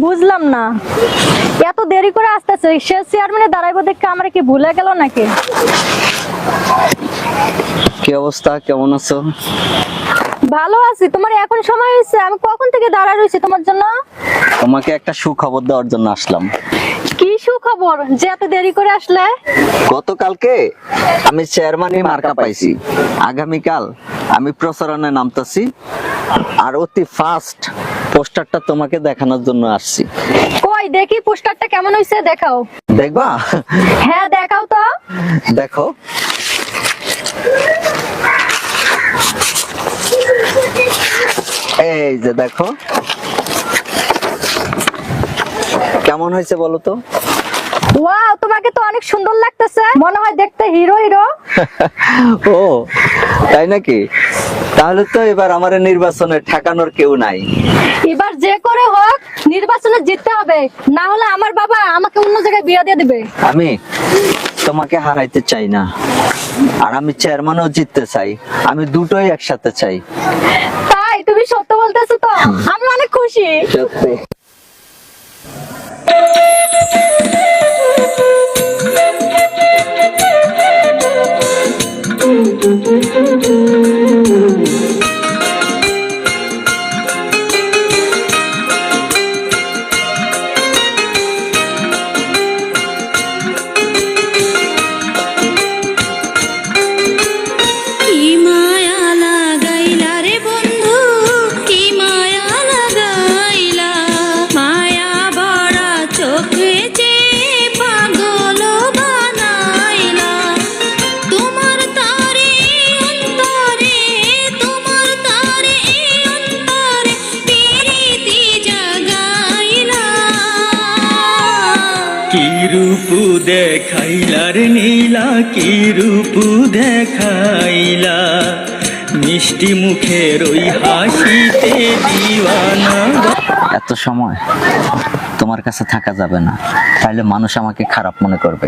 বুঝলাম না, এত দেরি করে আসতেছে, সে চেয়ারম্যানে দাঁড়াইবো দেখে আমরা কি ভুলে গেল নাকি? কি অবস্থা, কেমন আছো? ভালো আছি। তোমার এখন সময় হয়েছে? আমি কখন থেকে দাঁড়ায় রয়েছি তোমার জন্য। তোমাকে একটা সুখবর দেওয়ার জন্য আসলাম। কি সুখবর যে এত দেরি করে আসলে? গতকালকে আমি চেয়ারম্যানই মার্কা পাইছি। আগামীকাল আমি প্রচারণে নামতেছি, আর অতি ফাস্ট পোস্টারটা তোমাকে দেখানোর জন্য আসছি। কই দেখি পোস্টারটা কেমন হয়েছে, দেখাও। দেখবা? হ্যাঁ দেখাও তো। দেখো, এই যে দেখো কেমন হয়েছে বলো তো? ওয়াও, তোমাকে তো অনেক সুন্দর লাগতেছে, মনে হয় দেখতে হিরো হিরো। ও তাই নাকি? তাহলে তো এবার আমার নির্বাচনে ঠেকানোর কেউ নাই। এবার যে করে হোক নির্বাচনে জিততে হবে, না হলে আমার বাবা আমাকে অন্য জায়গায় বিয়ে দিয়ে দিবে। আমি তোমাকে হারাইতে চাই না, আর আমি চেয়ারম্যানও জিততে চাই। আমি দুটোই একসাথে চাই। তাই তুমি সত্য বলতেছো তো? আমি অনেক খুশি। সত্যি। কি মায়া লাগাইলা রে বন্ধু, কি মায়া লাগাইলা, মায়া ভরা চোখে যে পাগল বানাইলা। তোমার তারে অন্তরে, তোমার তারে অন্তরে প্রীতি জাগাইলা। কি রূপ দেখাইলা রে নীলা, কি রূপ দেখাইলা, মিষ্টি মুখের ওই হাসিতে দিওয়ানা। এত সময় তোমার কাছে থাকা যাবে না, তাহলে মানুষ আমাকে খারাপ মনে করবে।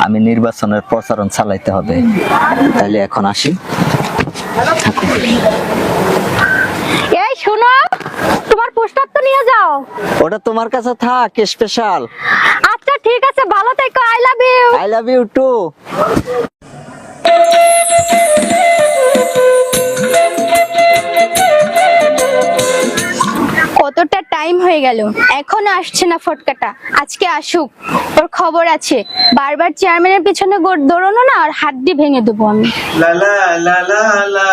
আমি নির্বাচনের প্রচারণ চালাইতে হবে, তাহলে এখন আসি। এই শোনো, তোমার পোস্টার তো নিয়ে যাও। ওটা তোমার কাছে থাক, স্পেশাল। আচ্ছা ঠিক আছে, ভালো থেকো। I love you. I love you too. কতটা টাইম হয়ে গেল, এখনো আসছে না ফটকাটা। আজকে আসুক, ওর খবর আছে। বারবার চেয়ারম্যানের পিছনে দৌড়ানো না, আর হাড্ডি ভেঙে দেবো আমি। লা লা লা লা লা।